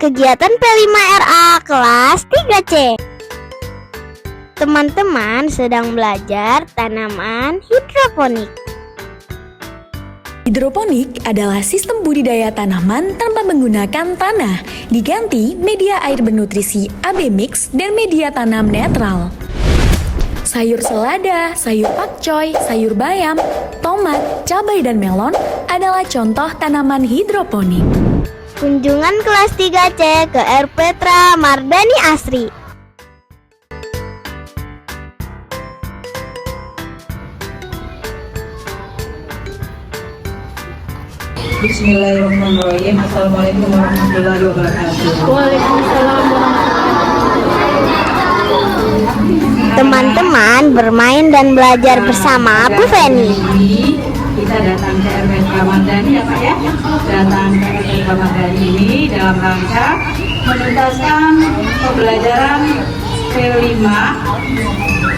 kegiatan P5RA kelas 3C. Teman-teman sedang belajar tanaman hidroponik. Hidroponik adalah sistem budidaya tanaman tanpa menggunakan tanah, diganti media air bernutrisi AB mix dan media tanam netral. Sayur selada, sayur pakcoy, sayur bayam, tomat, cabai dan melon adalah contoh tanaman hidroponik. Kunjungan kelas 3C ke R. Petra Mardani Asri. Bismillahirrahmanirrahim. Assalamualaikum warahmatullahi wabarakatuh. Waalaikumsalam warahmatullahi. Teman-teman bermain dan belajar bersama Bu Feni. Kita datang ke R. Petra Mardani ya Pak ya. Datang ke R. Petra Mardani ini dalam rangka menuntaskan pembelajaran P5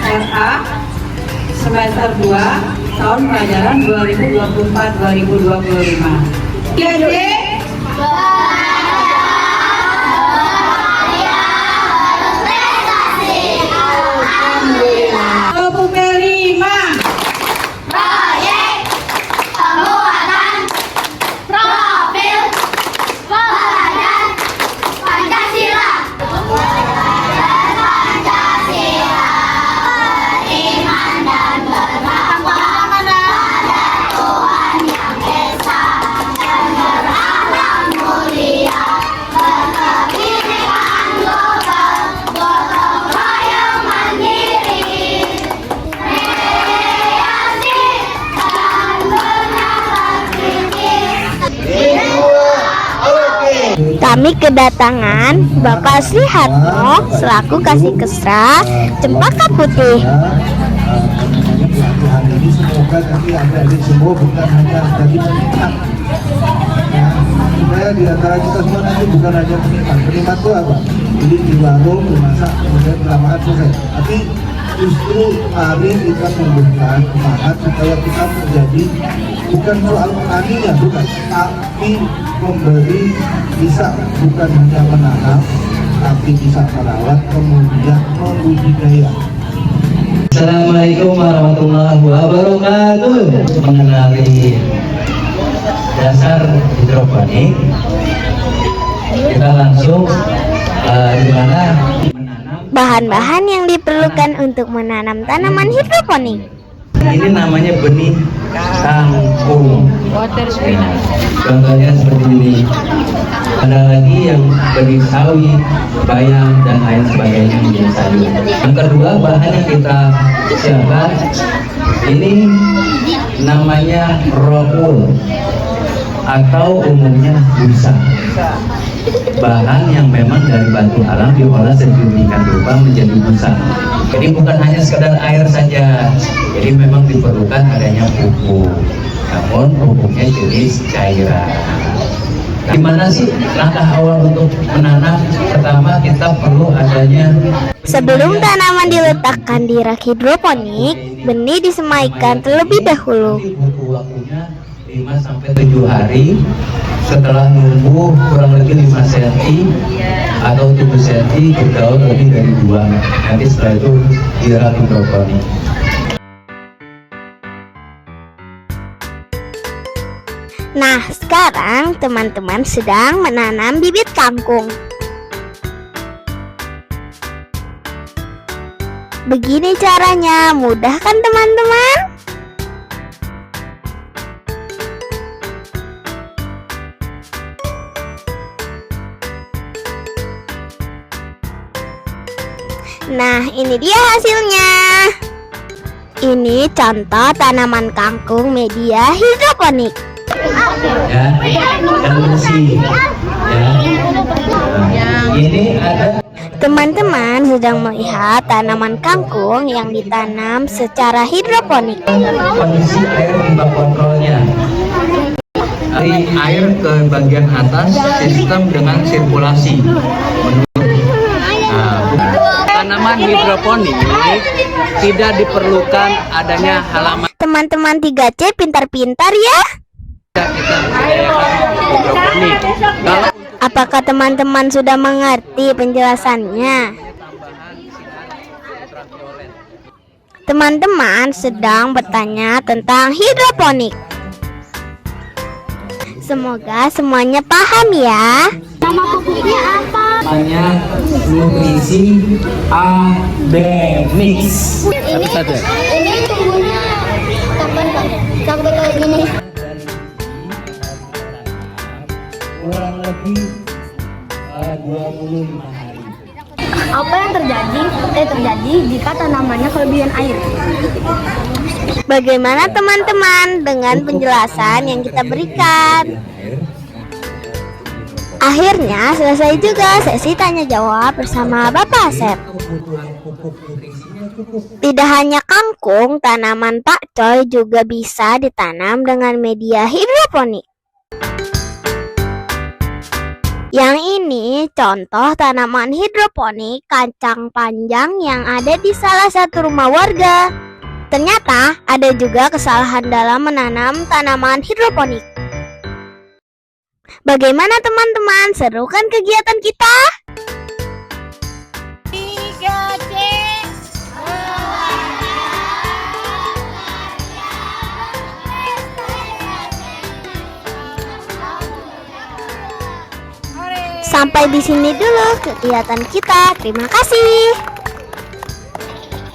RA semester 2 tahun pelajaran 2024-2025. Kami kedatangan Bapak Sri Hatmo selaku Kasih Kesra Cempaka Putih. Hari ini semoga nanti adik-adik semua bukan hanya tadi penikmat, ya, supaya di antara kita semua nanti bukan hanya penikmat. Penikmat itu apa? Jadi di warung, dimasak, kemudian beramahan selesai. Tapi justru mari kita membuka semangat supaya kita menjadi bukan soal petaninya, bukan, tapi memberi bisa bukan hanya menanam, tapi bisa merawat, kemudian membudidaya. Assalamualaikum warahmatullahi wabarakatuh. Mengenali dasar hidroponik, kita langsung gimana menanam. Bahan-bahan yang diperlukan untuk menanam tanaman hidroponik. Ini namanya benih kangkung. Contohnya seperti ini. Ada lagi yang benih sawi, bayam dan lain sebagainya menjadi sayur. Yang kedua, bahan yang kita siapkan ini namanya ropul atau umumnya busa. Bahan yang memang dari batu alam diolah sedemikian rupa menjadi busa. Jadi bukan hanya sekedar air saja. Jadi memang diperlukan adanya pupuk. Namun pupuknya jenis cairan. Gimana sih langkah awal untuk menanam? Pertama kita perlu adanya. Sebelum tanaman diletakkan di rak hidroponik, benih disemaikan terlebih dahulu. Butuh waktunya 5-7 hari. Setelah numbuh kurang lebih 5 cm atau 7 cm, berdaun lebih dari 2. Nanti setelah itu di rak hidroponik. Nah, sekarang teman-teman sedang menanam bibit kangkung. Begini caranya, mudah kan teman-teman? Nah, ini dia hasilnya. Ini contoh tanaman kangkung media hidroponik. Ya, yang bersih. Ya. Nah, ini ada. Teman-teman sedang melihat tanaman kangkung yang ditanam secara hidroponik. Kondisi air di bak kontrolnya. Dari air ke bagian atas, sistem dengan sirkulasi. Tanaman hidroponik tidak diperlukan adanya halaman. Teman-teman 3C pintar-pintar ya. Apakah teman-teman sudah mengerti penjelasannya? Teman-teman sedang bertanya tentang hidroponik. Semoga semuanya paham ya. Nama pupuknya apa? Namanya nutrisi AB Mix. Satu saja. Ini tumbuhnya sampai kayak gini. Kurang lebih 25 hari. Apa yang terjadi jika tanamannya kelebihan air? Bagaimana teman-teman dengan penjelasan yang kita berikan? Akhirnya selesai juga sesi tanya jawab bersama Bapak Asep. Tidak hanya kangkung, tanaman pakcoy juga bisa ditanam dengan media hidroponik. Yang ini contoh tanaman hidroponik kacang panjang yang ada di salah satu rumah warga. Ternyata ada juga kesalahan dalam menanam tanaman hidroponik. Bagaimana teman-teman? Seru kan kegiatan kita? 3C. Sampai di sini dulu kegiatan kita. Terima kasih.